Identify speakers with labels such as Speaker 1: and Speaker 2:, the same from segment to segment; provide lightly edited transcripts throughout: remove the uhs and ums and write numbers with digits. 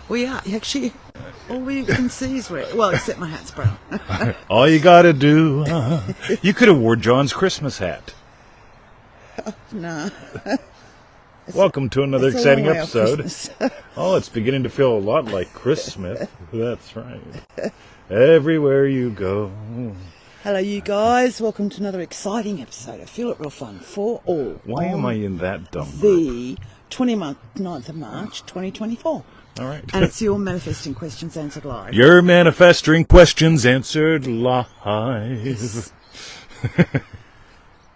Speaker 1: We are. Actually, all you can see is red. Well, except my hat's brown.
Speaker 2: All you gotta do... You could have wore John's Christmas hat.
Speaker 1: No.
Speaker 2: Welcome to another exciting episode.
Speaker 1: Christmas.
Speaker 2: Oh, it's beginning to feel a lot like Christmas. That's right. Everywhere you go.
Speaker 1: Hello, you guys. Welcome to another exciting episode of Feel It Real Fun for All.
Speaker 2: Why am I in that dumb
Speaker 1: The 29th of March, 2024.
Speaker 2: All right.
Speaker 1: And it's your Manifesting Questions Answered Live.
Speaker 2: Your manifesting questions answered live.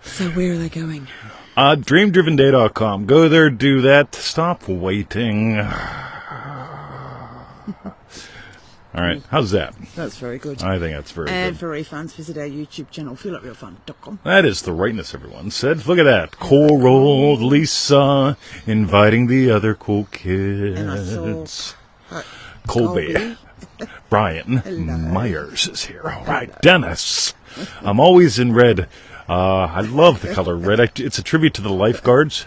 Speaker 1: So where are they going?
Speaker 2: DreamDrivenDay.com. Go there, do that. Stop waiting. All right. How's that?
Speaker 1: That's very good.
Speaker 2: I think that's very
Speaker 1: And
Speaker 2: good.
Speaker 1: for refunds, visit our YouTube channel, feelitrealfun.com.
Speaker 2: That is the rightness, everyone said. Look at that. Coral, Lisa, inviting the other cool kids.
Speaker 1: And I saw
Speaker 2: Colby. Brian
Speaker 1: Hello.
Speaker 2: Myers is here. All right. Dennis. I'm always in red. I love the color red. It's a tribute to the lifeguards.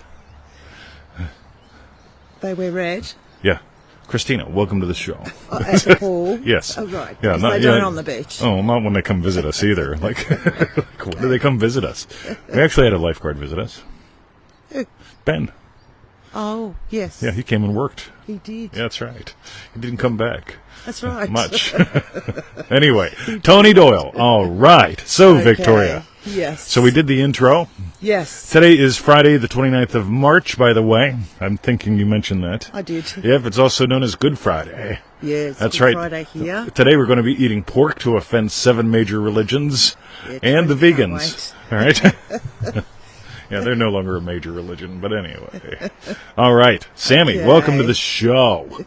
Speaker 1: They wear red.
Speaker 2: Yeah. Christina, welcome to the show.
Speaker 1: At the pool.
Speaker 2: Yes.
Speaker 1: Oh, right.
Speaker 2: Yeah,
Speaker 1: They don't on the beach.
Speaker 2: Oh, not when they come visit us either. Like when do they come visit us? We actually had a lifeguard visit us.
Speaker 1: Who?
Speaker 2: Ben.
Speaker 1: Oh, yes.
Speaker 2: Yeah, he came and worked.
Speaker 1: He did.
Speaker 2: Yeah, that's right. He didn't come back.
Speaker 1: That's right.
Speaker 2: Much. Anyway, Tony Doyle. All right. So,
Speaker 1: Okay.
Speaker 2: Victoria.
Speaker 1: Yes.
Speaker 2: So we did the intro.
Speaker 1: Yes.
Speaker 2: Today is Friday, the 29th of March, by the way. I'm thinking you mentioned that.
Speaker 1: I did.
Speaker 2: Yep, it's also known as Good Friday.
Speaker 1: Yes.
Speaker 2: That's
Speaker 1: Good
Speaker 2: right.
Speaker 1: Friday here.
Speaker 2: Today we're going to be eating pork to offend 7 major religions
Speaker 1: Yeah,
Speaker 2: and the
Speaker 1: Tony can't
Speaker 2: vegans. All right? Yeah, they're no longer a major religion, but anyway. All right. Sammy,
Speaker 1: Okay.
Speaker 2: welcome to the show.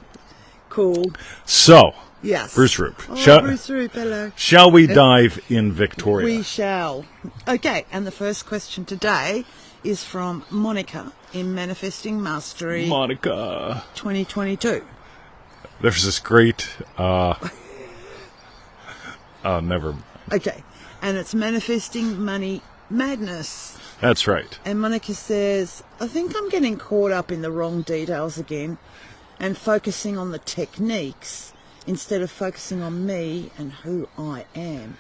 Speaker 1: Cool.
Speaker 2: So,
Speaker 1: Yes.
Speaker 2: Bruce Roop.
Speaker 1: Oh, Bruce Roop, hello.
Speaker 2: Shall we dive in Victoria?
Speaker 1: We shall. Okay, and the first question today is from Monica in Manifesting Mastery
Speaker 2: Monica.
Speaker 1: 2022.
Speaker 2: There's this great... never...
Speaker 1: Okay, and it's Manifesting Money Madness.
Speaker 2: That's right.
Speaker 1: And Monica says, I think I'm getting caught up in the wrong details again and focusing on the techniques instead of focusing on me and who I am.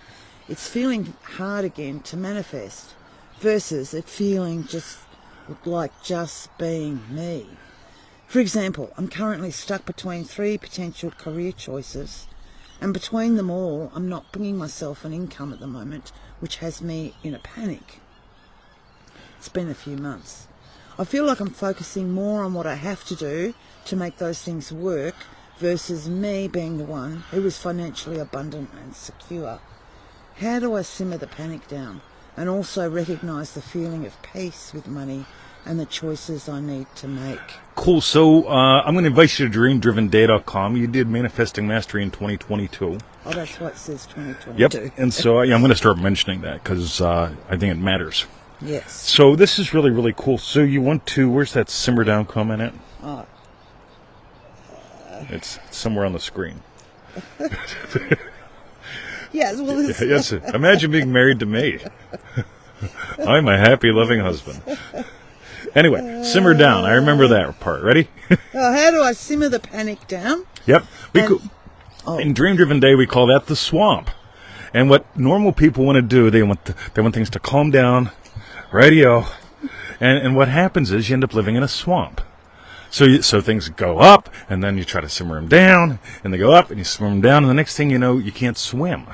Speaker 1: It's feeling hard again to manifest versus it feeling just like just being me. For example, I'm currently stuck between 3 potential career choices, and between them all, I'm not bringing myself an income at the moment, which has me in a panic. It's been a few months. I feel like I'm focusing more on what I have to do to make those things work versus me being the one who is financially abundant and secure. How do I simmer the panic down and also recognise the feeling of peace with money and the choices I need to make?
Speaker 2: Cool. So I'm going to invite you to DreamDrivenDay.com. You did Manifesting Mastery in 2022.
Speaker 1: Oh, that's what it says, 2022.
Speaker 2: Yep. And so I'm going to start mentioning that because I think it matters.
Speaker 1: Yes.
Speaker 2: So this is really, really cool. So you want to, where's that simmer down comment at?
Speaker 1: Oh.
Speaker 2: It's somewhere on the screen.
Speaker 1: Yes, well, it's,
Speaker 2: Yes. Imagine being married to me. I'm a happy, loving husband. Anyway, simmer down. I remember that part. Ready?
Speaker 1: how do I simmer the panic down?
Speaker 2: Yep.
Speaker 1: Oh.
Speaker 2: In Dream Driven Day, we call that the swamp. And what normal people want to do, they want things to calm down, radio, and what happens is you end up living in a swamp. So things go up, and then you try to simmer them down, and they go up, and you simmer them down, and the next thing you know, you can't swim.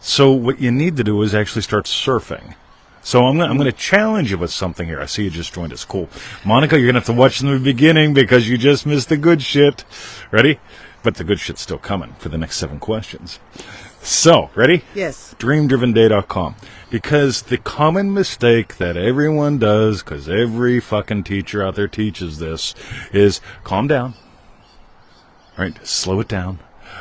Speaker 2: So what you need to do is actually start surfing. So I'm going to challenge you with something here. I see you just joined us. Cool. Monica, you're going to have to watch from the beginning because you just missed the good shit. Ready? But the good shit's still coming for the next 7 questions. So, ready?
Speaker 1: Yes.
Speaker 2: DreamDrivenDay.com. Because the common mistake that everyone does, because every fucking teacher out there teaches this, is calm down. Right? Slow it down.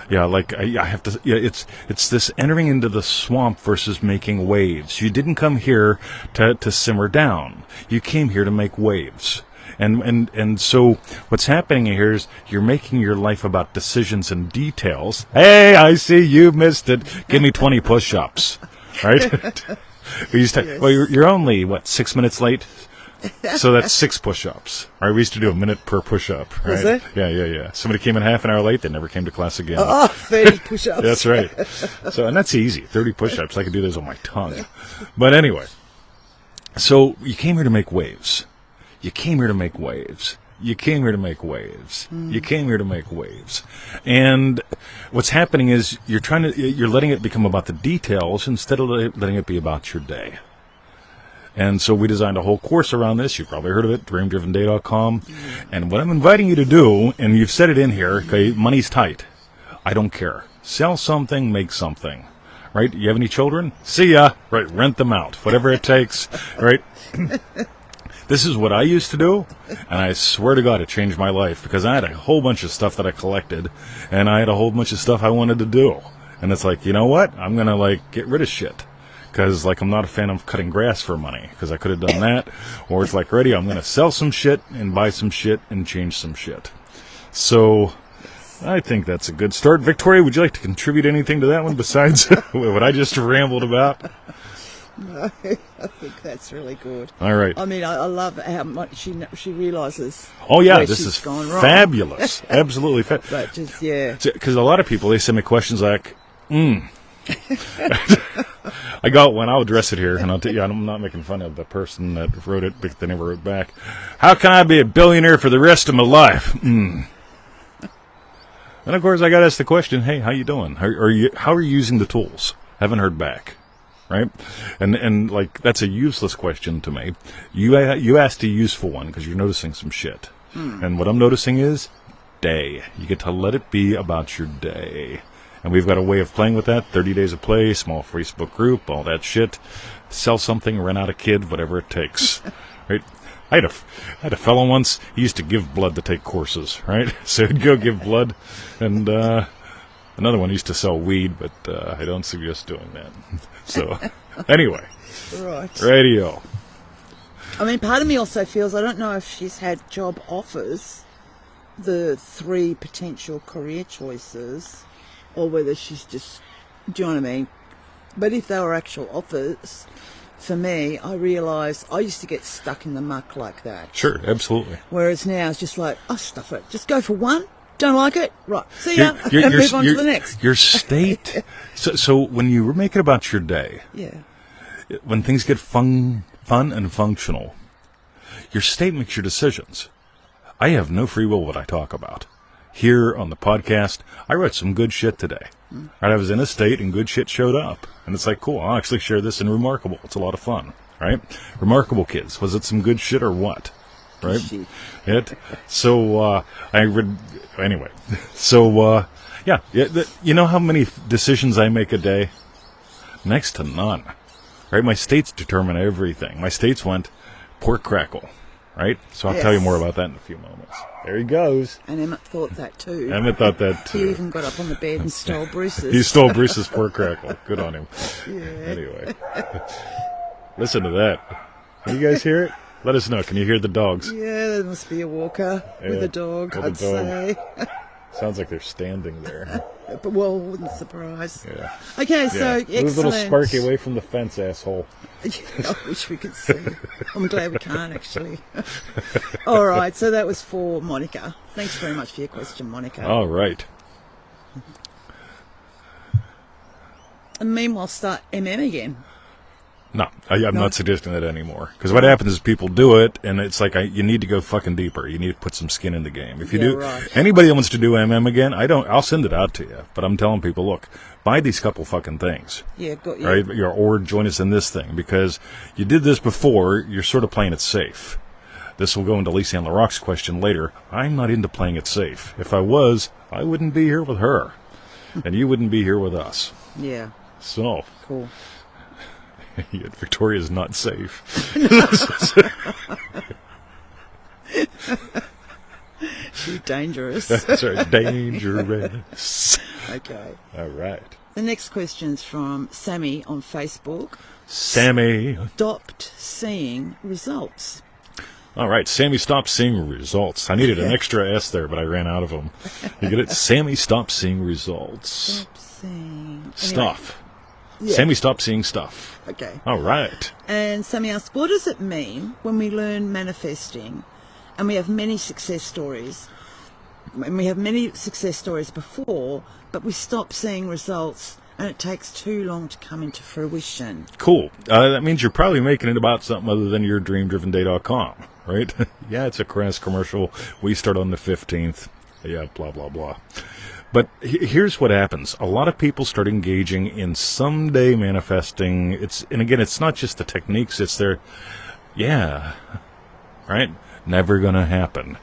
Speaker 2: Yeah, like I have to. Yeah, it's this entering into the swamp versus making waves. You didn't come here to simmer down. You came here to make waves. And so what's happening here is you're making your life about decisions and details. Hey, I see you missed it. Give me 20 push-ups, right? Well, you're only 6 minutes late So that's 6 push-ups. Right? We used to do a minute per push-up. Right?
Speaker 1: Was it?
Speaker 2: Yeah. Somebody came in half an hour late, they never came to class again.
Speaker 1: 30 push-ups.
Speaker 2: That's right. So, and that's easy. 30 push-ups. I could do those on my tongue. But anyway, so you came here to make waves. You came here to make waves. You came here to make waves. You came here to make waves. And what's happening is you're letting it become about the details instead of letting it be about your day. And so we designed a whole course around this. You've probably heard of it, dreamdrivenday.com. And what I'm inviting you to do, and you've said it in here, okay, money's tight. I don't care. Sell something, make something. Right? You have any children? See ya. Right, rent them out. Whatever it takes. Right? This is what I used to do, and I swear to God it changed my life, because I had a whole bunch of stuff that I collected, and I had a whole bunch of stuff I wanted to do. And it's like, you know what? I'm going to, get rid of shit. Because, I'm not a fan of cutting grass for money, because I could have done that. Or it's like, ready, I'm going to sell some shit and buy some shit and change some shit. So I think that's a good start. Victoria, would you like to contribute anything to that one besides what I just rambled about?
Speaker 1: No, I think that's really good.
Speaker 2: All right.
Speaker 1: I mean, I love how much she realises.
Speaker 2: Oh, yeah,
Speaker 1: where
Speaker 2: this
Speaker 1: she's
Speaker 2: is
Speaker 1: gone wrong.
Speaker 2: fabulous. Absolutely fabulous.
Speaker 1: But just, yeah.
Speaker 2: Because a lot of people, they send me questions like, I got one. I'll address it here, and I'll tell you, I'm not making fun of the person that wrote it, but they never wrote back. How can I be a billionaire for the rest of my life? And of course, I got to ask the question, hey, how you doing? How are you using the tools? Haven't heard back. Right? And that's a useless question to me. You asked a useful one because you're noticing some shit. And what I'm noticing is day. You get to let it be about your day. And we've got a way of playing with that. 30 days of play, small Facebook group, all that shit. Sell something, rent out a kid, whatever it takes. Right? I had a fellow once, he used to give blood to take courses, right? So he'd go give blood, and another one used to sell weed, but I don't suggest doing that. So, anyway.
Speaker 1: Right.
Speaker 2: Radio.
Speaker 1: I mean, part of me also feels, I don't know if she's had job offers, the 3 potential career choices, or whether she's just, do you know what I mean? But if they were actual offers, for me, I realised I used to get stuck in the muck like that.
Speaker 2: Sure, absolutely.
Speaker 1: Whereas now it's just like, oh, stuff it. Just go for one. Don't like it? Right. See ya. And move on to the next.
Speaker 2: Your state. So when you make it about your day,
Speaker 1: yeah,
Speaker 2: when things get fun and functional, your state makes your decisions. I have no free will what I talk about. Here on the podcast, I wrote some good shit today. Right, I was in a state and good shit showed up. And it's like, cool, I'll actually share this in Remarkable. It's a lot of fun, right? Remarkable Kids. Was it some good shit or what? Right? So, I read, anyway. So, yeah, you know how many decisions I make a day? Next to none. Right? My states determine everything. My states went pork crackle. Right? So I'll tell you more about that in a few moments. There he goes.
Speaker 1: And Emmett thought that too.
Speaker 2: Emmett thought that too.
Speaker 1: He even got up on the bed and stole Bruce's.
Speaker 2: He stole Bruce's pork crackle. Good on him.
Speaker 1: Yeah.
Speaker 2: Anyway. Listen to that. Can you guys hear it? Let us know. Can you hear the dogs?
Speaker 1: Yeah, there must be a walker with a dog, I'd say.
Speaker 2: Sounds like they're standing there.
Speaker 1: But, well, wouldn't surprise.
Speaker 2: Yeah.
Speaker 1: Okay, so excellent.
Speaker 2: Move a little Sparky away from the fence, asshole.
Speaker 1: I wish we could see. I'm glad we can't, actually. All right, so that was for Monica. Thanks very much for your question, Monica.
Speaker 2: All right.
Speaker 1: And meanwhile, start MM again.
Speaker 2: No, I'm not suggesting that anymore. Because what happens is people do it, and it's like you need to go fucking deeper. You need to put some skin in the game. If you do,
Speaker 1: right.
Speaker 2: Anybody that wants to do MM again, I'll send it out to you. But I'm telling people, look, buy these couple fucking things.
Speaker 1: Yeah, got you.
Speaker 2: Right, or join us in this thing because you did this before. You're sort of playing it safe. This will go into Lisa Ann LaRock's question later. I'm not into playing it safe. If I was, I wouldn't be here with her, and you wouldn't be here with us.
Speaker 1: Yeah.
Speaker 2: So
Speaker 1: cool.
Speaker 2: Yet Victoria's not safe.
Speaker 1: She's dangerous.
Speaker 2: That's right, dangerous.
Speaker 1: Okay.
Speaker 2: All right.
Speaker 1: The next question's from Sammi on Facebook.
Speaker 2: Sammi.
Speaker 1: Stopped seeing results.
Speaker 2: All right, Sammi stopped seeing results. I needed an extra S there, but I ran out of them. You get it? Sammi stopped seeing results.
Speaker 1: Stop seeing...
Speaker 2: Stuff.
Speaker 1: Yeah.
Speaker 2: Sammy, stop seeing stuff.
Speaker 1: Okay.
Speaker 2: All right.
Speaker 1: And Sammy asks, what does it mean when we learn manifesting and we have many success stories? And we have many success stories before, but we stop seeing results and it takes too long to come into fruition.
Speaker 2: Cool. That means you're probably making it about something other than your dreamdrivenday.com, right? Yeah, it's a crass commercial. We start on the 15th. Yeah, blah, blah, blah. But here's what happens. A lot of people start engaging in someday manifesting. And again, it's not just the techniques. It's their, yeah, right? Never going to happen.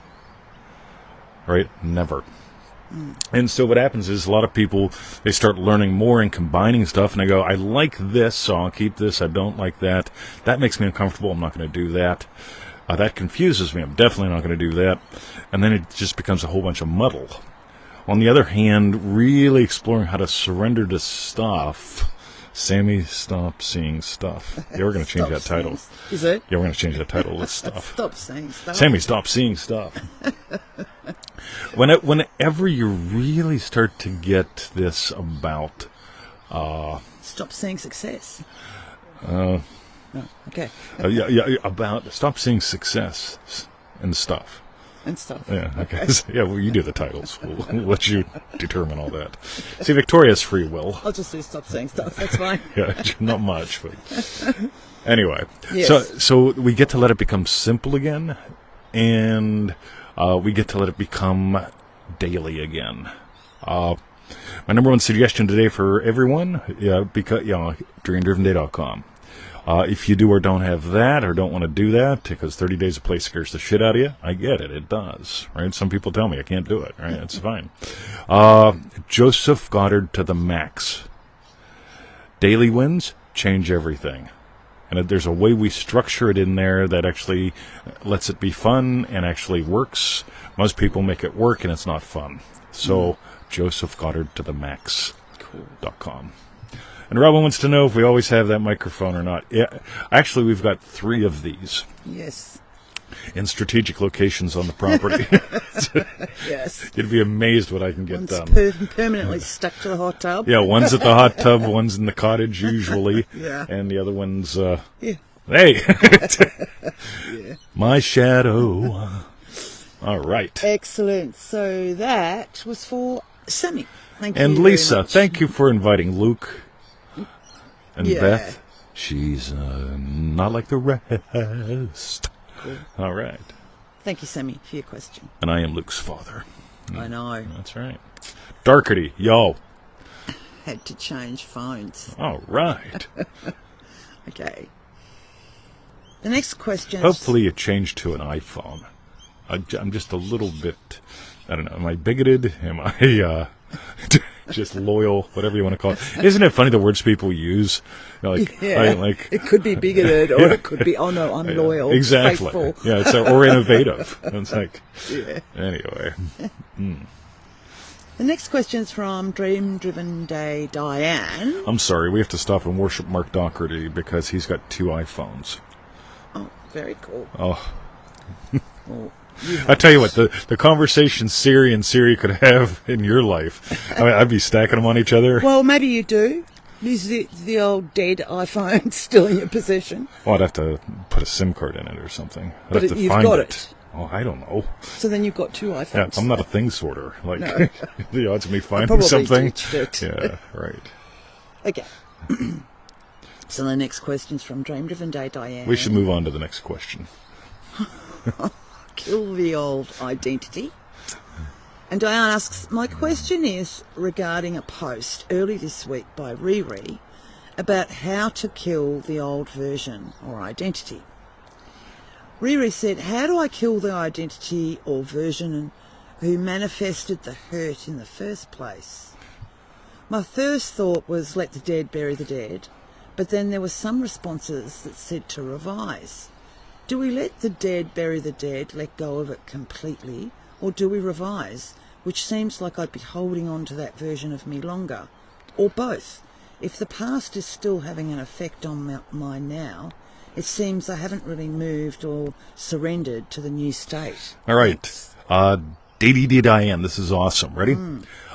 Speaker 2: Right? Never. And so what happens is a lot of people, they start learning more and combining stuff, and they go, I like this, so I'll keep this. I don't like that. That makes me uncomfortable. I'm not going to do that. That confuses me. I'm definitely not going to do that. And then it just becomes a whole bunch of muddle. On the other hand, really exploring how to surrender to stuff. Sammy, stop seeing stuff. Yeah, we're going to change that title.
Speaker 1: Is it?
Speaker 2: Yeah, we're going to change that title. Let's stuff.
Speaker 1: Stop seeing stuff.
Speaker 2: Sammy, stop seeing stuff. Whenever you really start to get this about...
Speaker 1: Stop seeing success. Okay.
Speaker 2: About stop seeing success and stuff.
Speaker 1: And stuff.
Speaker 2: Yeah, okay. Yeah, well, you do the titles. We'll let you determine all that. See, Victoria's free will.
Speaker 1: I'll just do stop saying stuff. That's fine.
Speaker 2: Yeah, not much, but anyway.
Speaker 1: Yes.
Speaker 2: So we get to let it become simple again, and we get to let it become daily again. My number one suggestion today for everyone, dreamdrivenday.com. If you do or don't have that or don't want to do that because 30 days of play scares the shit out of you, I get it. It does, right? Some people tell me I can't do it, right? That's fine. Joseph Goddard to the max. Daily wins change everything. And there's a way we structure it in there that actually lets it be fun and actually works. Most people make it work and it's not fun. So, Joseph Goddard to the max.com. And Robin wants to know if we always have that microphone or not. Yeah, actually, we've got 3 of these.
Speaker 1: Yes.
Speaker 2: In strategic locations on the property.
Speaker 1: Yes.
Speaker 2: You'd be amazed what I can get
Speaker 1: One's
Speaker 2: done.
Speaker 1: permanently stuck to the hot tub.
Speaker 2: Yeah, one's at the hot tub, one's in the cottage usually.
Speaker 1: Yeah.
Speaker 2: And the other one's,
Speaker 1: yeah.
Speaker 2: Hey!
Speaker 1: Yeah.
Speaker 2: My shadow. All right.
Speaker 1: Excellent. So that was for Sammy. Thank you.
Speaker 2: And
Speaker 1: very
Speaker 2: Lisa,
Speaker 1: much.
Speaker 2: thank you for inviting Luke. And
Speaker 1: Yeah.
Speaker 2: Beth, she's not like the rest.
Speaker 1: Cool.
Speaker 2: All right.
Speaker 1: Thank you, Sammy, for your question.
Speaker 2: And I am Luke's father.
Speaker 1: I know.
Speaker 2: That's right. Darkety, yo.
Speaker 1: Had to change phones.
Speaker 2: All right.
Speaker 1: Okay. The next question.
Speaker 2: Hopefully you change to an iPhone. I'm just a little bit, I don't know, am I bigoted? Am I just loyal? Whatever you want to call it. Isn't it funny the words people use? You know, like,
Speaker 1: Yeah. It could be bigoted or it could be, oh no, I'm loyal.
Speaker 2: Exactly.
Speaker 1: Faithful.
Speaker 2: Yeah, or innovative. It's like,
Speaker 1: Yeah.
Speaker 2: anyway.
Speaker 1: The next question's from Dream Driven Day Diane.
Speaker 2: I'm sorry, we have to stop and worship Mark Doherty because he's got 2 iPhones.
Speaker 1: Oh, very cool.
Speaker 2: Oh.
Speaker 1: Well,
Speaker 2: I tell you what, the conversation Siri and Siri could have in your life, I mean, I'd be stacking them on each other.
Speaker 1: well, maybe you do. Is the old dead iPhone still in your possession?
Speaker 2: Well, I'd have to put a SIM card in it or something. I'd
Speaker 1: But
Speaker 2: have to
Speaker 1: you've
Speaker 2: find
Speaker 1: got
Speaker 2: it.
Speaker 1: it.
Speaker 2: Oh, I don't know.
Speaker 1: So then you've got 2 iPhones.
Speaker 2: Yeah, I'm not a thing sorter. Like,
Speaker 1: No.
Speaker 2: the odds of me finding
Speaker 1: probably
Speaker 2: something.
Speaker 1: ditched it.
Speaker 2: Yeah, right.
Speaker 1: Okay. So the next question's from Dream Driven Day Diane.
Speaker 2: We should move on to the next question.
Speaker 1: Kill the old identity. And Diane asks, my question is regarding a post early this week by Riri about how to kill the old version or identity. Riri said, how do I kill the identity or version who manifested the hurt in the first place? My first thought was let the dead bury the dead, but then there were some responses that said to revise. Do we let the dead bury the dead, let go of it completely, or do we revise, which seems like I'd be holding on to that version of me longer, or both? If the past is still having an effect on my now, it seems I haven't really moved or surrendered to the new state.
Speaker 2: All right. DDD Diane, this is awesome. Ready?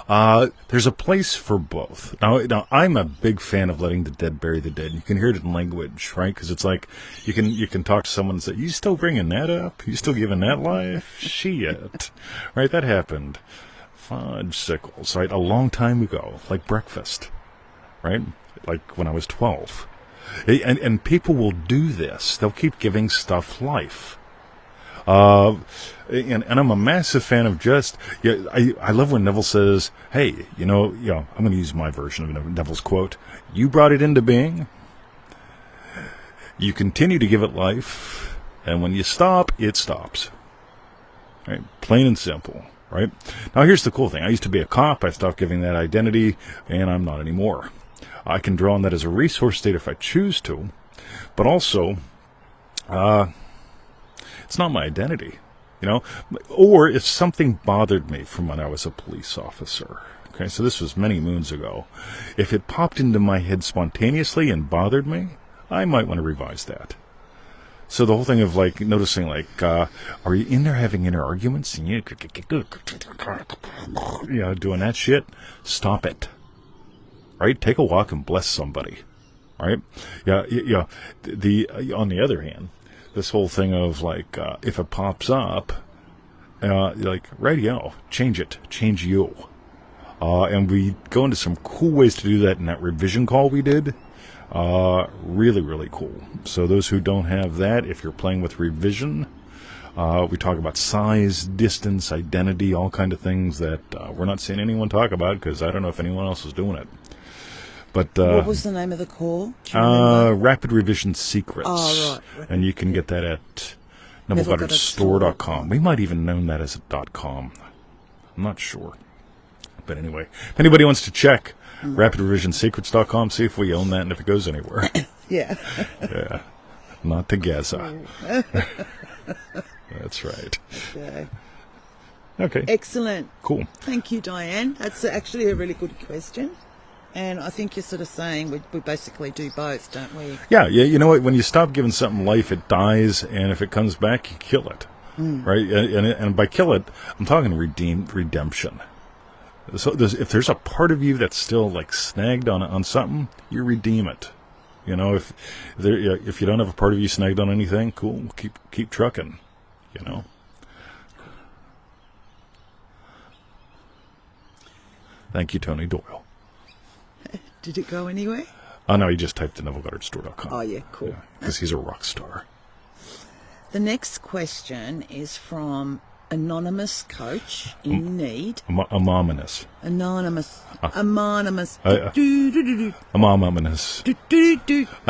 Speaker 2: There's a place for both. Now, I'm a big fan of letting the dead bury the dead. You can hear it in language, right? Because it's like you can talk to someone and say, "You still bringing that up? You still giving that life? Shit!" Right? That happened. Fudge sickles, right? A long time ago, like breakfast, right? Like when I was 12. And people will do this. They'll keep giving stuff life. And I'm a massive fan of I love when Neville says, "Hey, I'm going to use my version of Neville's quote. You brought it into being. You continue to give it life. And when you stop, it stops." Right? Plain and simple. Right? Now, here's the cool thing. I used to be a cop. I stopped giving that identity, and I'm not anymore. I can draw on that as a resource state if I choose to. But also, it's not my identity, or if something bothered me from when I was a police officer. Okay, so this was many moons ago. If it popped into my head spontaneously and bothered me, I might want to revise that. So the whole thing of noticing are you in there having inner arguments and doing that shit? Stop it. Right? Take a walk and bless somebody. Right? Yeah. On the other hand, this whole thing of if it pops up, radio, change it, change you. And we go into some cool ways to do that in that revision call we did. Really, really cool. So those who don't have that, if you're playing with revision, we talk about size, distance, identity, all kind of things that we're not seeing anyone talk about because I don't know if anyone else is doing it. But
Speaker 1: what was the name of the call?
Speaker 2: Rapid Revision Secrets.
Speaker 1: Oh, right.
Speaker 2: And you can get that at NevilleGoddardStore.com. We might even known that as a .com. I'm not sure. But anyway, if anybody wants to check RapidRevisionSecrets.com, see if we own that and if it goes anywhere.
Speaker 1: Yeah.
Speaker 2: Yeah. Not to Gaza. That's right. Okay.
Speaker 1: Excellent.
Speaker 2: Cool.
Speaker 1: Thank you, Diane. That's actually a really good question. And I think you're sort of saying we basically do both, don't we?
Speaker 2: Yeah, you know what? When you stop giving something life, it dies, and if it comes back, you kill it. Right? And by kill it, I'm talking redemption. So if there's a part of you that's still snagged on something, you redeem it. If you don't have a part of you snagged on anything, cool, keep trucking. Thank you, Tony Doyle.
Speaker 1: Did it go anywhere?
Speaker 2: Oh, no, he just typed in NevilleGoddardStore.com.
Speaker 1: Oh, yeah, cool.
Speaker 2: Because he's a rock star.
Speaker 1: The next question is from Anonymous Coach in Need.
Speaker 2: Anonymous.
Speaker 1: Anonymous.
Speaker 2: Anonymous. I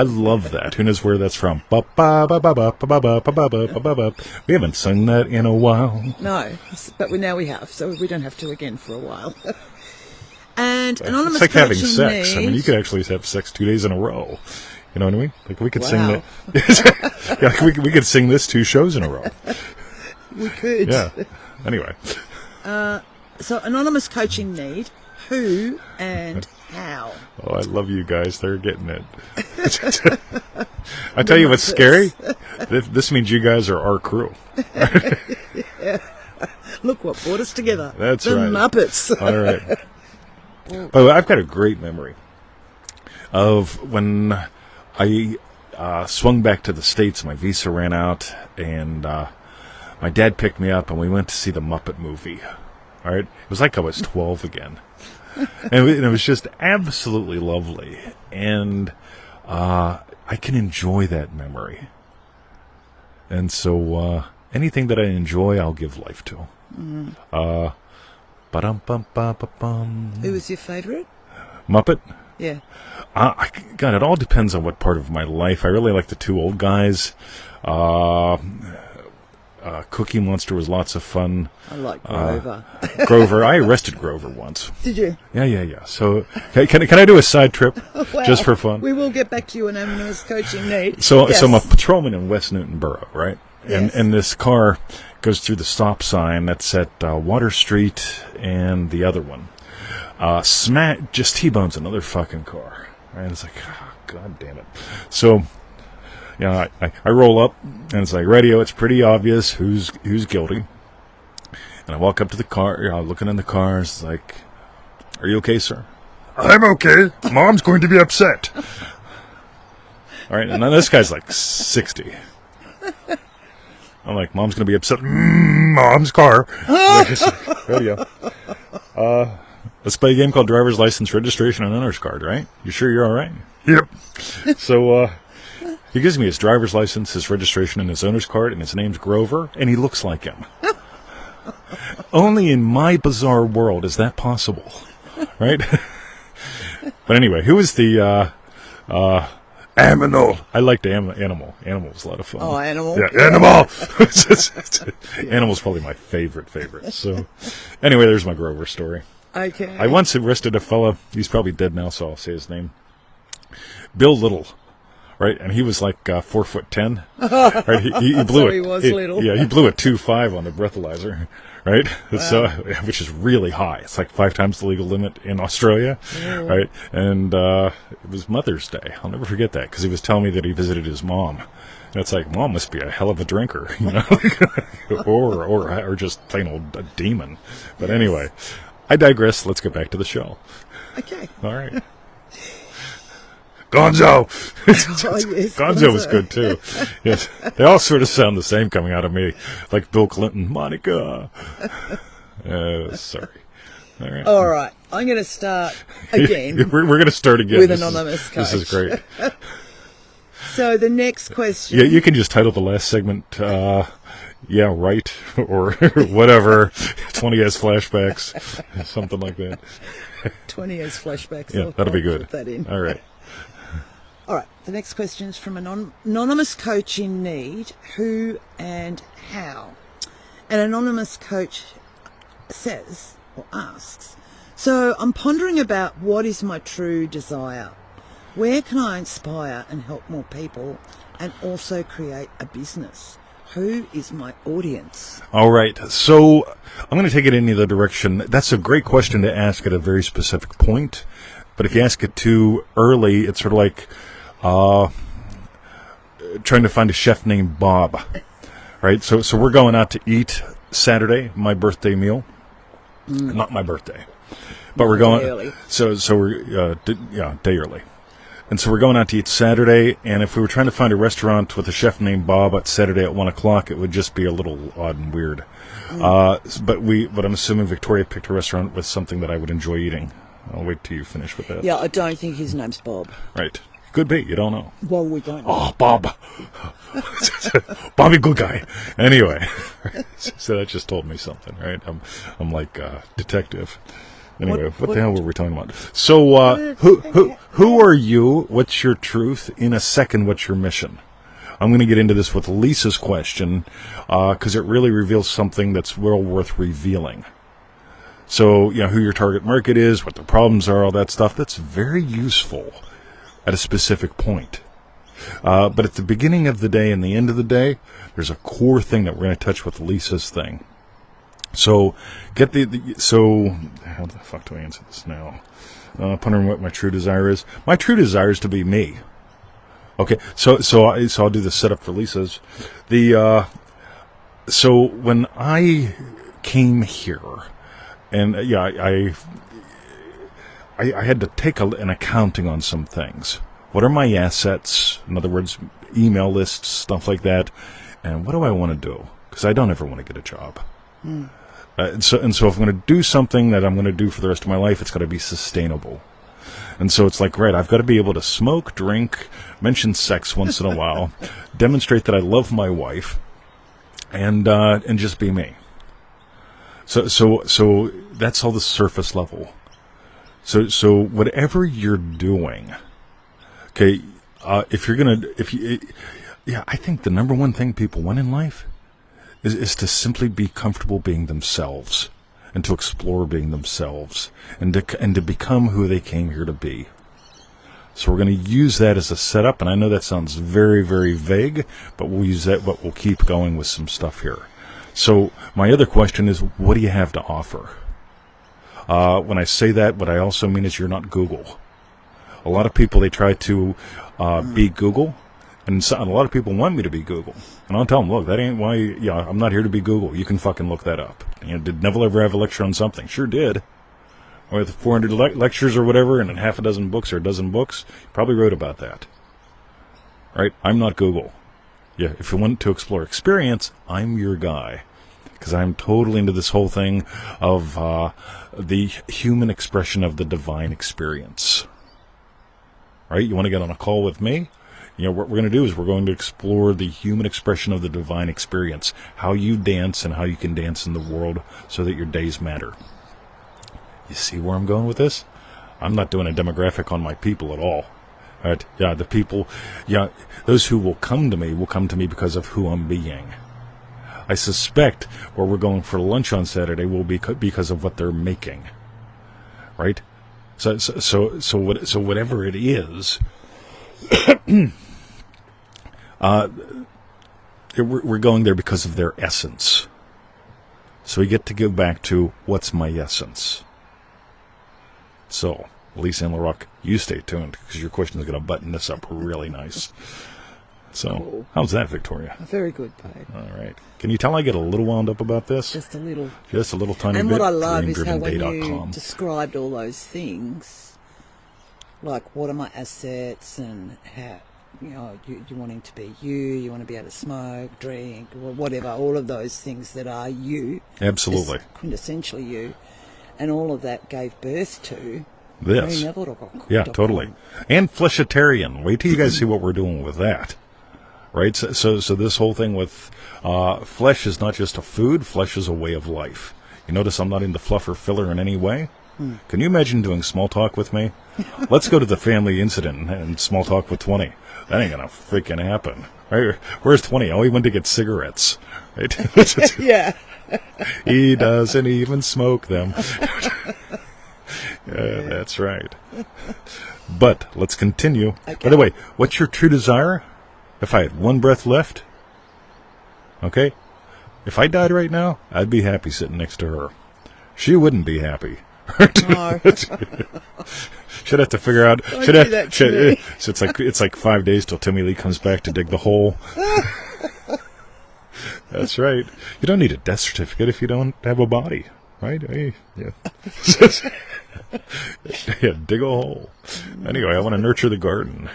Speaker 2: love that. Who knows where that's from? We haven't sung that in a while.
Speaker 1: No, but now we have, so we don't have to again for a while. And Anonymous
Speaker 2: It's like having
Speaker 1: Coaching
Speaker 2: sex.
Speaker 1: Need.
Speaker 2: I mean, you could actually have sex 2 days in a row. You know what I mean? We could sing
Speaker 1: Wow.
Speaker 2: that. Yeah, we could sing this 2 shows in a row.
Speaker 1: We could.
Speaker 2: Yeah. Anyway.
Speaker 1: So Anonymous Coaching Need. Who and how?
Speaker 2: Oh, I love you guys. They're getting it. I tell you what's scary. This means you guys are our crew.
Speaker 1: Yeah. Look what brought us together.
Speaker 2: That's
Speaker 1: the
Speaker 2: right.
Speaker 1: Muppets.
Speaker 2: All right. Oh, I've got a great memory of when I swung back to the States. My visa ran out, and my dad picked me up, and we went to see the Muppet movie. All right? It was like I was 12 again. And it was just absolutely lovely. And I can enjoy that memory. And so anything that I enjoy, I'll give life to.
Speaker 1: Who was your favourite?
Speaker 2: Muppet?
Speaker 1: Yeah.
Speaker 2: God, it all depends on what part of my life. I really like the 2 old guys. Cookie Monster was lots of fun.
Speaker 1: I like Grover.
Speaker 2: Grover. I arrested Grover once.
Speaker 1: Did you?
Speaker 2: Yeah. So, can I do a side trip
Speaker 1: Wow.
Speaker 2: just for fun?
Speaker 1: We will get back to you on Anonymous Coaching Need.
Speaker 2: So
Speaker 1: Yes.
Speaker 2: I'm a patrolman in West Newton Borough, right?
Speaker 1: Yes.
Speaker 2: And this car goes through the stop sign that's at Water Street and the other one. Just T-bones another fucking car. Right? It's like, God damn it. So, I roll up, and it's like, radio, it's pretty obvious who's guilty. And I walk up to the car, looking in the car, it's like, Are you okay, sir?
Speaker 3: I'm okay. Mom's going to be upset.
Speaker 2: All right, and then this guy's like 60. I'm like, Mom's going to be upset.
Speaker 3: Mom's car.
Speaker 2: Radio. Let's play a game called Driver's License, Registration, and Owner's Card, right? You sure you're all right?
Speaker 3: Yep.
Speaker 2: So, he gives me his driver's license, his registration, and his owner's card, and his name's Grover, and he looks like him. Only in my bizarre world is that possible, right? But anyway, who was the
Speaker 3: Aminal.
Speaker 2: I liked Animal. Animal was a lot of fun.
Speaker 1: Oh, Animal.
Speaker 3: Yeah, animal.
Speaker 2: Animal's probably my favorite. So, anyway, there's my Grover story.
Speaker 1: Okay.
Speaker 2: I once arrested a fella. He's probably dead now, so I'll say his name. Bill Little, right? And he was like 4'10". Right? He blew
Speaker 1: So
Speaker 2: it.
Speaker 1: he was little.
Speaker 2: Yeah, he blew a 2.5 on the breathalyzer, right?
Speaker 1: Wow.
Speaker 2: So, which is really high. It's like 5 times the legal limit in Australia, right? And it was Mother's Day. I'll never forget that because he was telling me that he visited his mom. And it's like, Mom must be a hell of a drinker, you know, or just plain old a demon. But anyway, I digress. Let's get back to the show.
Speaker 1: Okay.
Speaker 2: All right.
Speaker 3: Gonzo.
Speaker 1: Oh, yes,
Speaker 2: Gonzo was good too. Yes, they all sort of sound the same coming out of me, like Bill Clinton, Monica. Sorry.
Speaker 1: All right. I'm going to start again.
Speaker 2: We're going to start again
Speaker 1: With anonymous coach.
Speaker 2: This is great.
Speaker 1: So the next question.
Speaker 2: Yeah, you can just title the last segment, "Yeah, right," or whatever. 20 as flashbacks, something like that.
Speaker 1: 20 years flashbacks.
Speaker 2: Yeah, that'll be
Speaker 1: I'll
Speaker 2: good.
Speaker 1: Put that in.
Speaker 2: All right.
Speaker 1: All right. The next question is from an anonymous coach in need. Who and how? An anonymous coach says or asks, so I'm pondering about what is my true desire. Where can I inspire and help more people and also create a business? Who is my audience?
Speaker 2: All right. So I'm going to take it in either direction. That's a great question to ask at a very specific point. But if you ask it too early, it's sort of like trying to find a chef named Bob. Right? So we're going out to eat Saturday, my birthday meal. Not my birthday. But we're going
Speaker 1: early.
Speaker 2: So we're day early. And so we're going out to eat Saturday, and if we were trying to find a restaurant with a chef named Bob at Saturday at 1 o'clock, it would just be a little odd and weird. But I'm assuming Victoria picked a restaurant with something that I would enjoy eating. I'll wait till you finish with that.
Speaker 1: Yeah, I don't think his name's Bob.
Speaker 2: Right. Could be. You don't know.
Speaker 1: Well, we don't know.
Speaker 2: Oh, Bob. Bobby, good guy. Anyway, so that just told me something, right? I'm like a detective. Anyway, what the hell were we talking about? So, who are you? What's your truth? In a second, what's your mission? I'm going to get into this with Lisa's question because it really reveals something that's well worth revealing. So, who your target market is, what the problems are, all that stuff. That's very useful at a specific point. But at the beginning of the day and the end of the day, there's a core thing that we're going to touch with Lisa's thing. So, so how the fuck do I answer this now? Pondering what my true desire is. My true desire is to be me. Okay, so I'll do the setup for Lisa's. So when I came here, and I had to take an accounting on some things. What are my assets? In other words, email lists, stuff like that. And what do I want to do? Because I don't ever want to get a job. And so if I'm going to do something that I'm going to do for the rest of my life, it's got to be sustainable. And so it's like, right, I've got to be able to smoke, drink, mention sex once in a while, demonstrate that I love my wife, and just be me. So that's all the surface level. So whatever you're doing, okay, I think the number one thing people want in life is to simply be comfortable being themselves and to explore being themselves and to become who they came here to be. So we're going to use that as a setup, and I know that sounds very, very vague, but we'll use that, but we'll keep going with some stuff here. So my other question is, what do you have to offer? When I say that, what I also mean is you're not Google. A lot of people, they try to be Google, and a lot of people want me to be Google. And I'll tell them, look, that ain't why, I'm not here to be Google. You can fucking look that up. Did Neville ever have a lecture on something? Sure did. with 400 lectures or whatever, and half a dozen books or a dozen books, he probably wrote about that. Right? I'm not Google. Yeah, if you want to explore experience, I'm your guy. Because I'm totally into this whole thing of the human expression of the divine experience. Right? You want to get on a call with me? You know, what we're going to do is we're going to explore the human expression of the divine experience. How you dance and how you can dance in the world so that your days matter. You see where I'm going with this? I'm not doing a demographic on my people at all. Right? Yeah, the people, yeah, those who will come to me because of who I'm being. I suspect where we're going for lunch on Saturday will be because of what they're making. Right? So whatever it is, we're going there because of their essence. So we get to go back to what's my essence. So, Lisa and LaRock, you stay tuned because your question is going to button this up really nice. So, cool. How's that, Victoria?
Speaker 1: Very good, babe.
Speaker 2: All right. Can you tell I get a little wound up about this?
Speaker 1: Just a little.
Speaker 2: Just a little tiny bit.
Speaker 1: And what I love is how when you described all those things, like what are my assets and how, you know, you're wanting to be you want to be able to smoke, drink, or whatever, all of those things that are you.
Speaker 2: Absolutely.
Speaker 1: Quintessentially you. And all of that gave birth to
Speaker 2: this. Yeah, totally. And fleshitarian. Wait till you guys see what we're doing with that. Right? So this whole thing with flesh is not just a food, flesh is a way of life. You notice I'm not into fluff or filler in any way? Can you imagine doing small talk with me? Let's go to the family incident and small talk with 20. That ain't gonna freaking happen. Right? Where's 20? Oh, he went to get cigarettes. Right?
Speaker 1: Yeah.
Speaker 2: He doesn't even smoke them. That's right. But let's continue. Okay. By the way, what's your true desire? If I had one breath left, okay? If I died right now, I'd be happy sitting next to her. She wouldn't be happy.
Speaker 1: No.
Speaker 2: Should have to figure out.
Speaker 1: So
Speaker 2: it's like 5 days till Timmy Lee comes back to dig the hole. That's right. You don't need a death certificate if you don't have a body, right? Hey, yeah. Yeah, dig a hole. Anyway, I want to nurture the garden.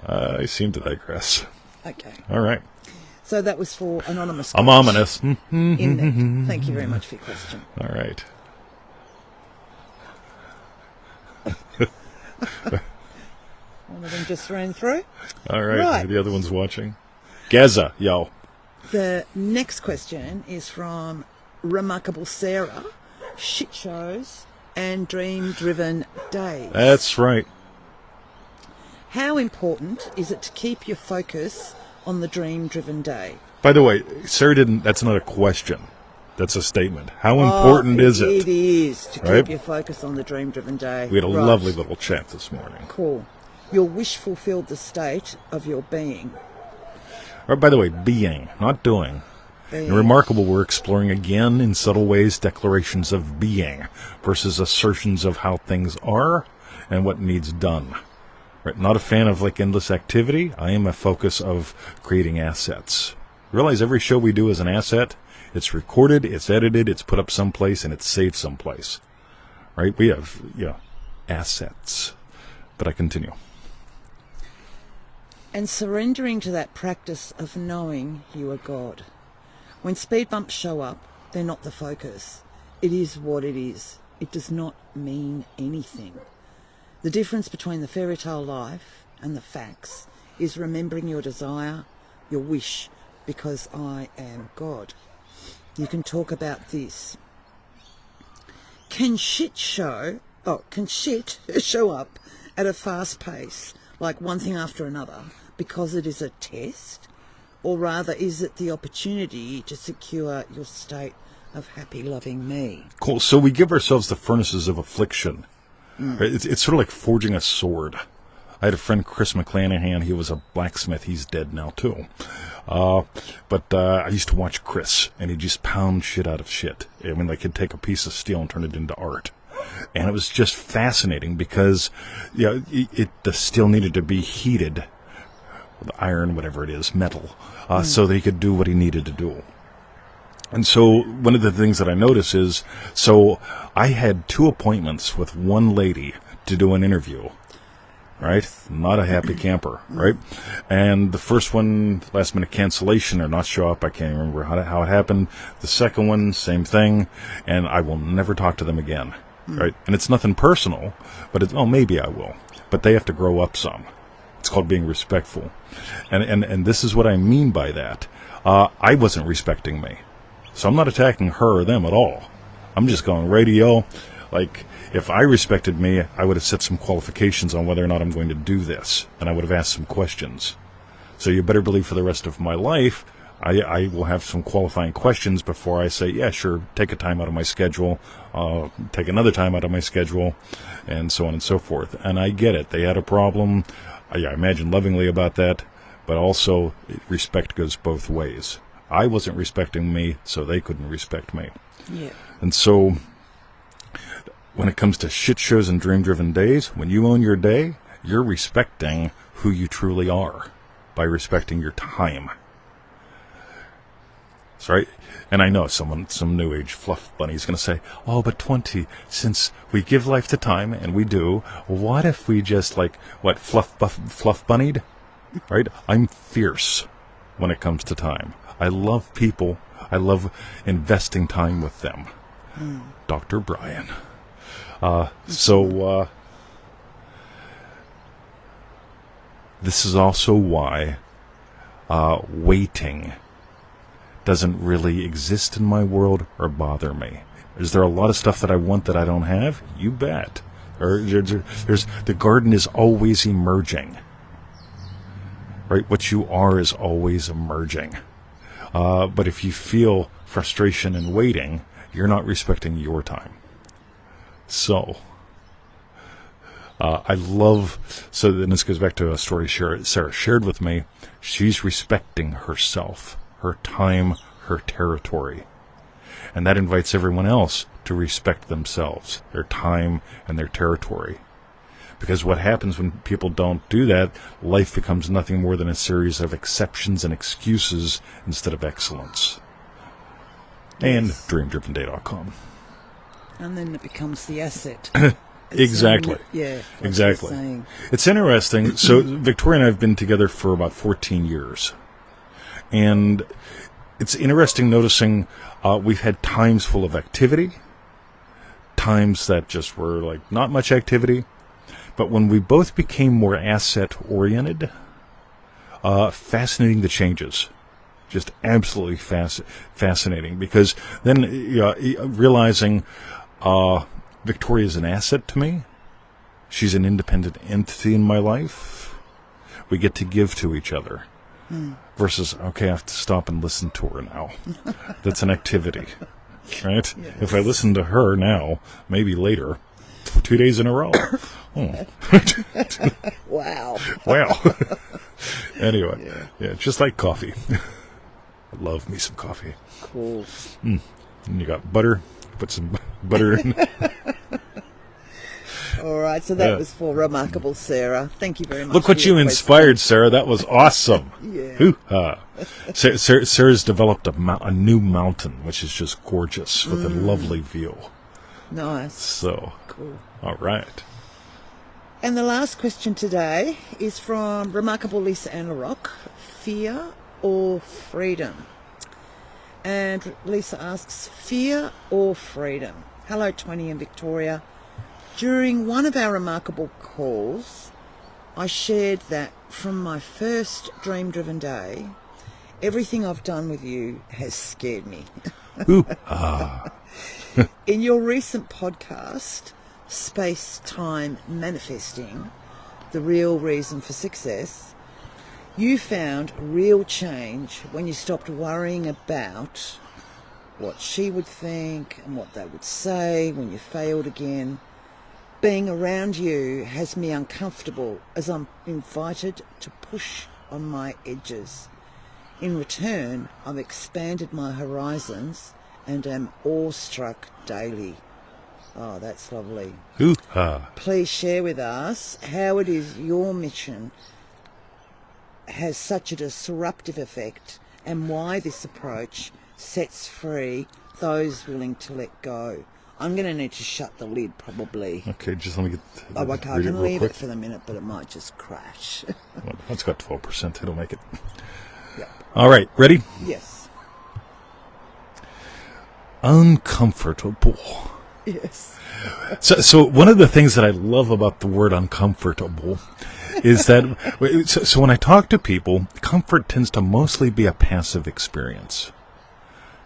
Speaker 2: I seem to digress.
Speaker 1: Okay.
Speaker 2: All right.
Speaker 1: So that was for Anonymous.
Speaker 2: I'm ominous.
Speaker 1: In there. Thank you very much for your question.
Speaker 2: All right.
Speaker 1: One of them just ran through.
Speaker 2: All right. The other one's watching. Gaza, yo.
Speaker 1: The next question is from Remarkable Sarah. Shit shows and dream-driven days.
Speaker 2: That's right.
Speaker 1: How important is it to keep your focus on the dream-driven day?
Speaker 2: By the way, Sarah didn't. That's not a question. That's a statement. How important is it?
Speaker 1: It is to keep your focus on the dream-driven day.
Speaker 2: We had a lovely little chat this morning.
Speaker 1: Cool. Your wish fulfilled the state of your being.
Speaker 2: Or, by the way, being, not doing.
Speaker 1: Being.
Speaker 2: And remarkable, we're exploring again in subtle ways declarations of being versus assertions of how things are and what needs done. Right? Not a fan of like endless activity. I am a focus of creating assets. Realize every show we do is an asset. It's recorded, it's edited, it's put up someplace, and it's saved someplace. Right? We have, assets. But I continue.
Speaker 1: And surrendering to that practice of knowing you are God. When speed bumps show up, they're not the focus. It is what it is. It does not mean anything. The difference between the fairy tale life and the facts is remembering your desire, your wish, because I am God. You can talk about this. Can shit show up at a fast pace, like one thing after another, because it is a test? Or rather, is it the opportunity to secure your state of happy, loving me?
Speaker 2: Cool. So we give ourselves the furnaces of affliction. Right? It's sort of like forging a sword. I had a friend, Chris McClanahan. He was a blacksmith. He's dead now, too. But I used to watch Chris, and he'd just pound shit out of shit. I mean, like, he'd take a piece of steel and turn it into art. And it was just fascinating because, the steel needed to be heated, the iron, whatever it is, metal, so that he could do what he needed to do. And so one of the things that I notice is, so I had 2 appointments with one lady to do an interview, right? Not a happy camper, right? And the first one, last minute cancellation or not show up. I can't remember how it happened. The second one, same thing. And I will never talk to them again, right? And it's nothing personal, but it's, oh, maybe I will. But they have to grow up some. It's called being respectful. And this is what I mean by that. I wasn't respecting me. So I'm not attacking her or them at all. I'm just going radio. Like, if I respected me, I would have set some qualifications on whether or not I'm going to do this. And I would have asked some questions. So you better believe for the rest of my life, I will have some qualifying questions before I say, yeah, sure, take a time out of my schedule, take another time out of my schedule, and so on and so forth. And I get it. They had a problem. I imagine lovingly about that. But also, respect goes both ways. I wasn't respecting me, so they couldn't respect me.
Speaker 1: Yeah.
Speaker 2: And so, when it comes to shit shows and dream-driven days, when you own your day, you're respecting who you truly are by respecting your time. That's right. And I know some new age fluff bunny is going to say, oh, but 20, since we give life to time, and we do, what if we just, fluff bunnied? Right? I'm fierce when it comes to time. I love people. I love investing time with them. Dr. Brian. This is also why waiting doesn't really exist in my world or bother me. Is there a lot of stuff that I want that I don't have? You bet. The garden is always emerging. Right? What you are is always emerging. But if you feel frustration and waiting, you're not respecting your time. So, so then this goes back to a story Sarah shared with me. She's respecting herself, her time, her territory. And that invites everyone else to respect themselves, their time, and their territory. Because what happens when people don't do that, life becomes nothing more than a series of exceptions and excuses instead of excellence. And dreamdrivenday.com.
Speaker 1: And then it becomes the asset.
Speaker 2: Exactly.
Speaker 1: Yeah.
Speaker 2: Exactly. It's interesting. So Victoria and I have been together for about 14 years. And it's interesting noticing we've had times full of activity, times that just were like not much activity. But when we both became more asset-oriented, fascinating the changes. Just absolutely fascinating. Because then realizing Victoria is an asset to me. She's an independent entity in my life. We get to give to each other. Versus, okay, I have to stop and listen to her now. That's an activity. Right? Yes. If I listen to her now, maybe later, 2 days in a row. Oh.
Speaker 1: Wow.
Speaker 2: Anyway, yeah, just like coffee. I love me some coffee.
Speaker 1: Cool.
Speaker 2: And you got butter. Put some butter in.
Speaker 1: All right, so that was for Remarkable Sarah. Thank you very much.
Speaker 2: Look what you inspired, Sarah. That was awesome.
Speaker 1: Yeah.
Speaker 2: Hoo-ha. Sarah's developed a new mountain, which is just gorgeous with a lovely view.
Speaker 1: Nice.
Speaker 2: So,
Speaker 1: cool.
Speaker 2: All right.
Speaker 1: And the last question today is from Remarkable Lisa Ann LaRock. Fear or freedom? And Lisa asks, fear or freedom? Hello, 20 and Victoria. During one of our Remarkable calls, I shared that from my first dream-driven day, everything I've done with you has scared me. In your recent podcast, Space Time Manifesting, the real reason for success, you found real change when you stopped worrying about what she would think and what they would say when you failed again. Being around you has me uncomfortable as I'm invited to push on my edges. In return, I've expanded my horizons and am awestruck daily. Oh, that's lovely. Please share with us how it is your mission has such a disruptive effect and why this approach sets free those willing to let go. I'm going to need to shut the lid probably.
Speaker 2: Okay, just let me get.
Speaker 1: Oh, okay, I
Speaker 2: read it
Speaker 1: can
Speaker 2: real
Speaker 1: leave
Speaker 2: quick.
Speaker 1: it for the minute, but it might just crash.
Speaker 2: Well, that's got 12%. It'll make it.
Speaker 1: Yep.
Speaker 2: All right, ready?
Speaker 1: Yes.
Speaker 2: Uncomfortable.
Speaker 1: Yes.
Speaker 2: So one of the things that I love about the word uncomfortable is that, so when I talk to people, comfort tends to mostly be a passive experience.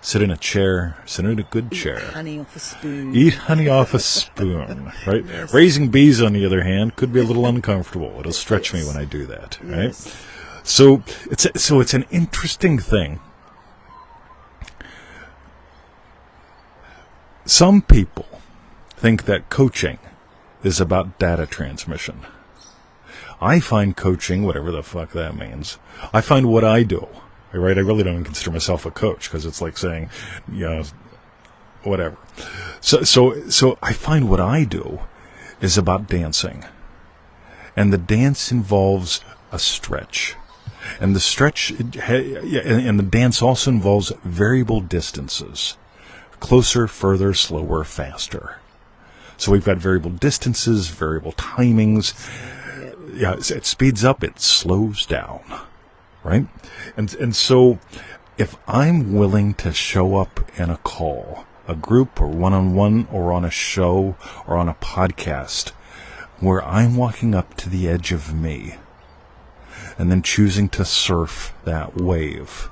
Speaker 2: Sit in a chair, sit in a good chair.
Speaker 1: Honey off a spoon.
Speaker 2: Eat honey off a spoon, right?
Speaker 1: Yes.
Speaker 2: Raising bees, on the other hand, could be a little uncomfortable. It'll stretch me
Speaker 1: Yes.
Speaker 2: when I do that, right?
Speaker 1: Yes.
Speaker 2: So it's an interesting thing. Some people think that coaching is about data transmission. I find coaching, whatever the fuck that means, I find what I do, right? I really don't consider myself a coach because it's like saying, whatever. So I find what I do is about dancing. And the dance involves a stretch. And the stretch, and the dance also involves variable distances. Closer, further, slower, faster. So we've got variable distances, variable timings. Yeah, it speeds up, it slows down, right? And so if I'm willing to show up in a call, a group or one-on-one or on a show or on a podcast where I'm walking up to the edge of me and then choosing to surf that wave,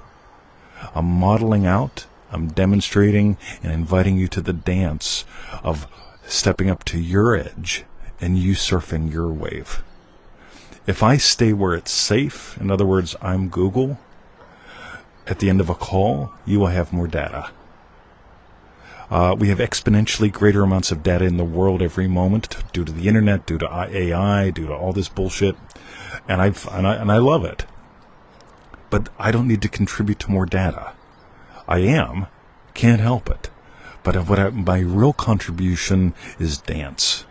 Speaker 2: I'm modeling out, I'm demonstrating and inviting you to the dance of stepping up to your edge and you surfing your wave. If I stay where it's safe, in other words, I'm Google, at the end of a call, you will have more data. We have exponentially greater amounts of data in the world every moment due to the internet, due to AI, due to all this bullshit, and I love it. But I don't need to contribute to more data. I can't help it. But my real contribution is dance.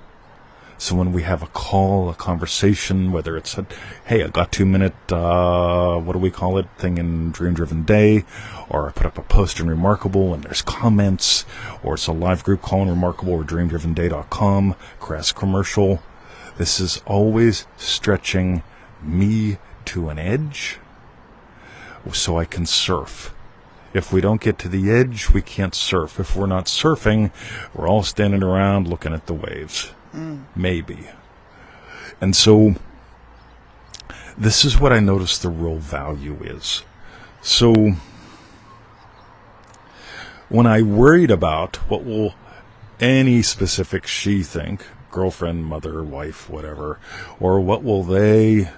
Speaker 2: So when we have a call, a conversation, whether it's hey, I got 2 minute, what do we call it, thing in Dream Driven Day, or I put up a post in Remarkable and there's comments, or it's a live group call in Remarkable or dreamdrivenday.com, crass commercial. This is always stretching me to an edge so I can surf. If we don't get to the edge, we can't surf. If we're not surfing, we're all standing around looking at the waves. Maybe. And so this is what I notice the real value is. So when I worried about what will any specific she think, girlfriend, mother, wife, whatever, or what will they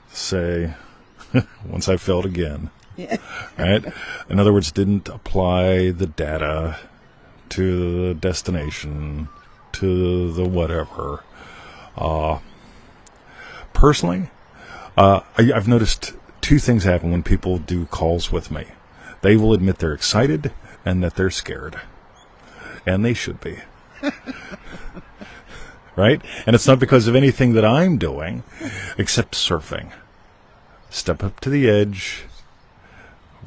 Speaker 2: say once I failed again,
Speaker 1: Yeah.
Speaker 2: right? In other words, didn't apply the data to the destination, to the whatever. Personally, I've noticed two things happen when people do calls with me. They will admit they're excited and that they're scared. And they should be. Right? And it's not because of anything that I'm doing, except surfing. Step up to the edge,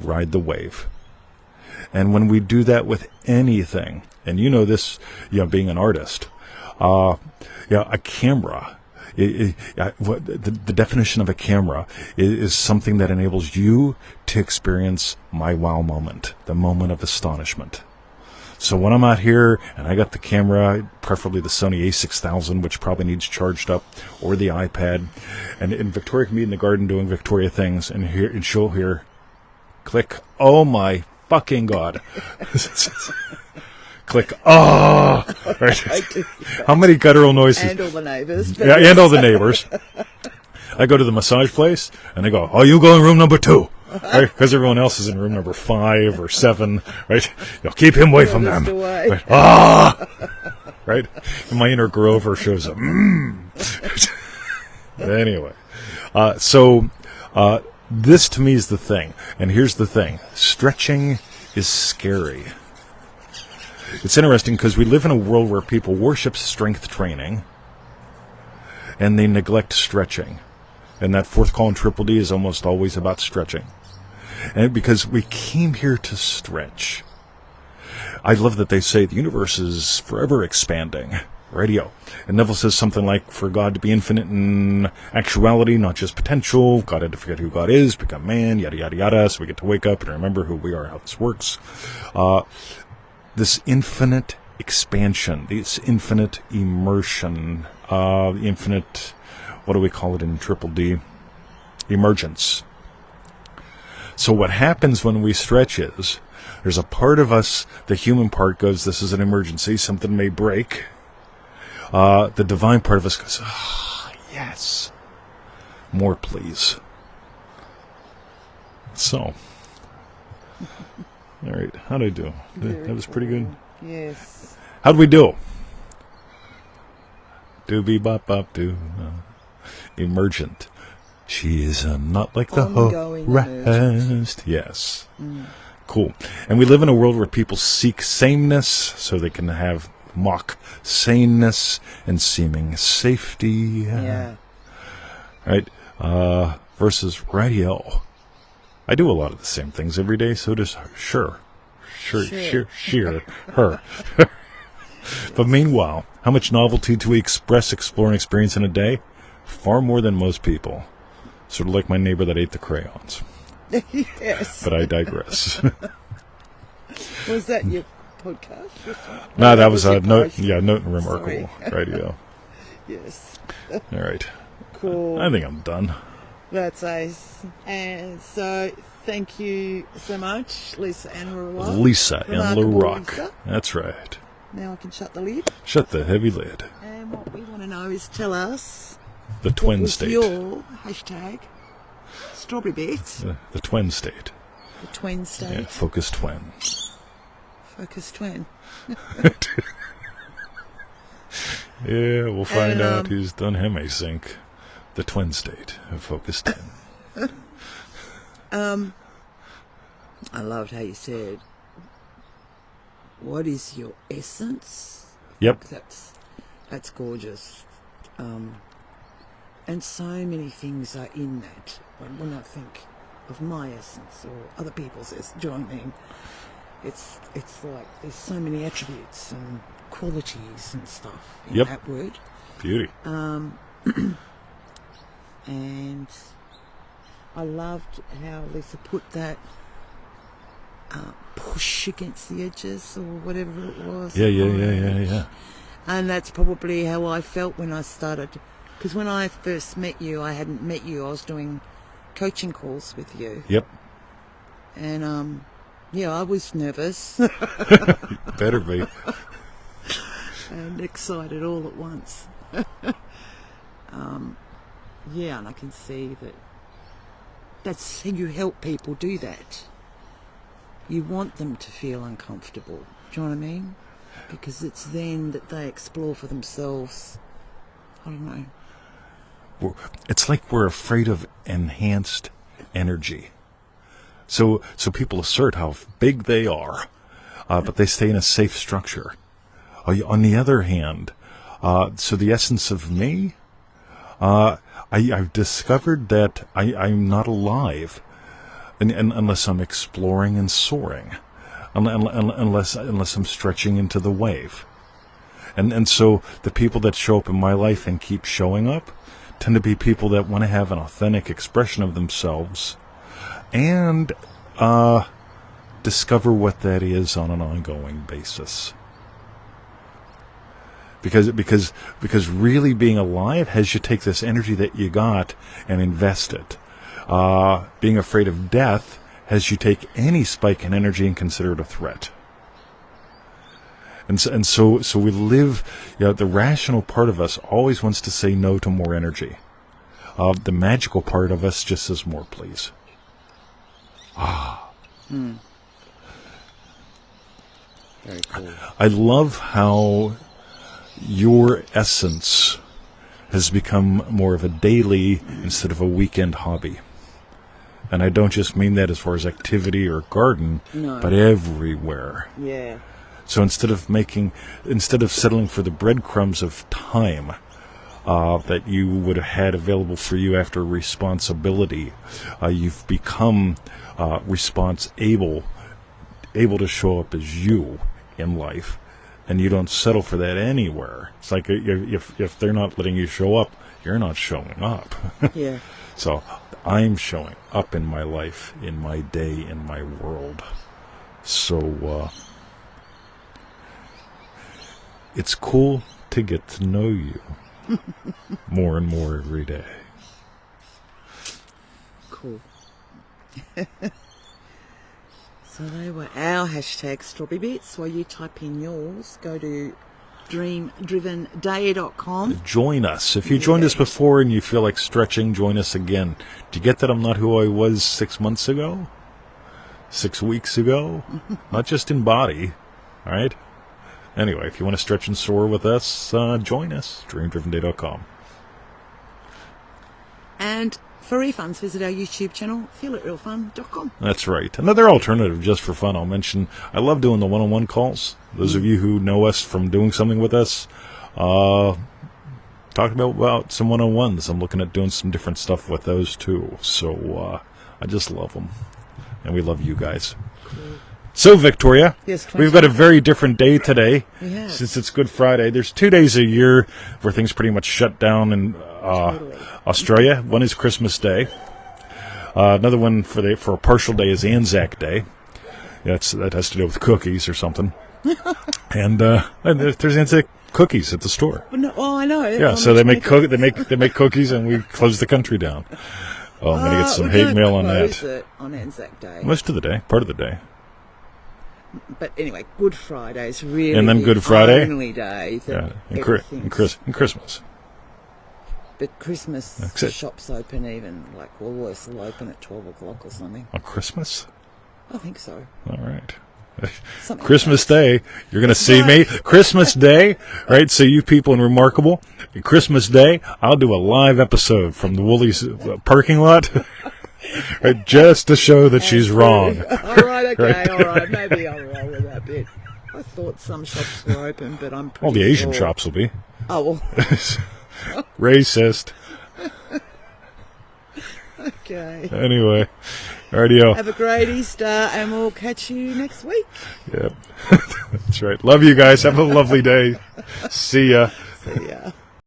Speaker 2: ride the wave. And when we do that with anything, and you know this, being an artist, a camera, the definition of a camera is something that enables you to experience my wow moment, the moment of astonishment. So when I'm out here and I got the camera, preferably the Sony a6000, which probably needs charged up, or the iPad, and Victoria can be in the garden doing Victoria things, and she'll hear, click, oh my fucking God. Click, oh! Right. How many guttural noises?
Speaker 1: And all the neighbours.
Speaker 2: Yeah, and all the neighbors. I go to the massage place, and they go, oh, you go in room number 2. Right? Because everyone else is in room number 5 or 7. Right? Keep him away from them. Right? Ah! Right? And my inner Grover shows up. Anyway. This to me is the thing. And here's the thing. Stretching is scary. It's interesting because we live in a world where people worship strength training and they neglect stretching. And that fourth call in Triple D is almost always about stretching. And because we came here to stretch. I love that they say the universe is forever expanding. Radio. And Neville says something like, for God to be infinite in actuality, not just potential. God had to forget who God is, become man, yada, yada, yada. So we get to wake up and remember who we are, how this works. This infinite expansion, this infinite immersion, infinite, what do we call it in triple D? Emergence. So what happens when we stretch is, there's a part of us, the human part goes, this is an emergency, something may break. The divine part of us goes, yes, more please. So, all right, how'd I do? That was pretty good.
Speaker 1: Yes.
Speaker 2: How'd we do? Doobie bop bop doo. Emergent. She is not like the
Speaker 1: Ongoing
Speaker 2: rest. Yes. Cool. And we live in a world where people seek sameness so they can have mock saneness and seeming safety.
Speaker 1: Yeah.
Speaker 2: Right? Versus radio. I do a lot of the same things every day, so does her. Sure, her. But meanwhile, how much novelty do we express, explore, and experience in a day? Far more than most people. Sort of like my neighbor that ate the crayons.
Speaker 1: Yes.
Speaker 2: But I digress.
Speaker 1: Was that your podcast?
Speaker 2: No, that was
Speaker 1: your
Speaker 2: Note
Speaker 1: post.
Speaker 2: and Remarkable Radio.
Speaker 1: Yes.
Speaker 2: All right.
Speaker 1: Cool.
Speaker 2: I think I'm done.
Speaker 1: That's ace. And so, thank you so much, Lisa and LaRock.
Speaker 2: Lisa and
Speaker 1: Remarkable
Speaker 2: LaRock.
Speaker 1: Lisa.
Speaker 2: That's right.
Speaker 1: Now I can shut the lid.
Speaker 2: Shut the heavy lid.
Speaker 1: And what we want to know is tell us
Speaker 2: The twin
Speaker 1: what
Speaker 2: state.
Speaker 1: was your hashtag strawberry bits,
Speaker 2: The twin state.
Speaker 1: the twin state,
Speaker 2: Yeah, focus twin.
Speaker 1: focus twin.
Speaker 2: Yeah, we'll find
Speaker 1: And,
Speaker 2: out who's done him a sync. The twin state of focus twin.
Speaker 1: I loved how you said, "What is your essence?"
Speaker 2: Yep.
Speaker 1: That's gorgeous. And so many things are in that. When I think of my essence or other people's essence, do you know what I mean? It's like there's so many attributes and qualities and stuff in
Speaker 2: Yep.
Speaker 1: that word.
Speaker 2: Beauty.
Speaker 1: And I loved how Lisa put that push against the edges or whatever it was.
Speaker 2: Yeah.
Speaker 1: And that's probably how I felt when I started. Because when I first met you, I hadn't met you. I was doing coaching calls with you.
Speaker 2: Yep.
Speaker 1: And, yeah, I was nervous
Speaker 2: Better be.
Speaker 1: and excited all at once. Yeah, and I can see that that's how you help people do that. You want them to feel uncomfortable. Do you know what I mean? Because it's then that they explore for themselves. I don't know.
Speaker 2: It's like we're afraid of enhanced energy. So people assert how big they are, but they stay in a safe structure. On the other hand, so the essence of me, I've discovered that I'm not alive unless I'm exploring and soaring, unless I'm stretching into the wave. And so the people that show up in my life and keep showing up tend to be people that want to have an authentic expression of themselves and discover what that is on an ongoing basis. Because really being alive has you take this energy that you got and invest it. Being afraid of death has you take any spike in energy and consider it a threat. And so we live, the rational part of us always wants to say no to more energy. The magical part of us just says more, please.
Speaker 1: Very cool.
Speaker 2: I love how your essence has become more of a daily instead of a weekend hobby. And I don't just mean that as far as activity or garden,
Speaker 1: No.
Speaker 2: but everywhere.
Speaker 1: Yeah.
Speaker 2: So instead of settling for the breadcrumbs of time, that you would have had available for you after responsibility. You've become able to show up as you in life, and you don't settle for that anywhere. It's like if they're not letting you show up, you're not showing up.
Speaker 1: Yeah.
Speaker 2: So I'm showing up in my life, in my day, in my world. So it's cool to get to know you more and more every day.
Speaker 1: Cool. So they were our hashtag Strawberry Bits. While you type in yours, go to dreamdrivenday.com.
Speaker 2: Join us. If you joined us before and you feel like stretching, join us again. Do you get that I'm not who I was 6 months ago? 6 weeks ago? Not just in body. All right? Anyway, if you want to stretch and soar with us, join us. dreamdrivenday.com.
Speaker 1: And for refunds, visit our YouTube channel, feelitrealfun.com.
Speaker 2: That's right. Another alternative, just for fun, I'll mention, I love doing the one-on-one calls. Those of you who know us from doing something with us, talking about some one-on-ones. I'm looking at doing some different stuff with those, too. So I just love them. And we love you guys.
Speaker 1: Cool.
Speaker 2: So, Victoria,
Speaker 1: yes,
Speaker 2: we've got a very different day today.
Speaker 1: Yeah.
Speaker 2: Since it's Good Friday. There's 2 days a year where things pretty much shut down in Australia. One is Christmas Day. Another one for a partial day is Anzac Day. That has to do with cookies or something. and there's Anzac cookies at the store.
Speaker 1: No, well, I know.
Speaker 2: Yeah, so they make cookies, and we close the country down. Oh, I'm gonna get some hate mail on that.
Speaker 1: It on Anzac Day.
Speaker 2: Most of the day, part of the day.
Speaker 1: But anyway, Good Friday is really
Speaker 2: and then
Speaker 1: the
Speaker 2: Good Friday,
Speaker 1: only day that
Speaker 2: and Christmas.
Speaker 1: But Christmas,
Speaker 2: That's
Speaker 1: the
Speaker 2: it.
Speaker 1: shops open even, like Woolworths will open at 12 o'clock or something.
Speaker 2: On Christmas?
Speaker 1: I think so.
Speaker 2: All right.
Speaker 1: Something
Speaker 2: Christmas
Speaker 1: like
Speaker 2: Day, you're going to see me. Christmas Day, right? So you people in Remarkable, Christmas Day, I'll do a live episode from the Woolies parking lot, right, just to show that she's wrong.
Speaker 1: All right, okay, all right. Maybe I'll roll with that bit. I thought some shops were open, but I'm pretty
Speaker 2: All the Asian
Speaker 1: sure.
Speaker 2: shops will be.
Speaker 1: Oh, well.
Speaker 2: Racist.
Speaker 1: Okay.
Speaker 2: Anyway, radio.
Speaker 1: Have a great Easter, and we'll catch you next week.
Speaker 2: Yep. That's right. Love you guys. Have a lovely day. See ya.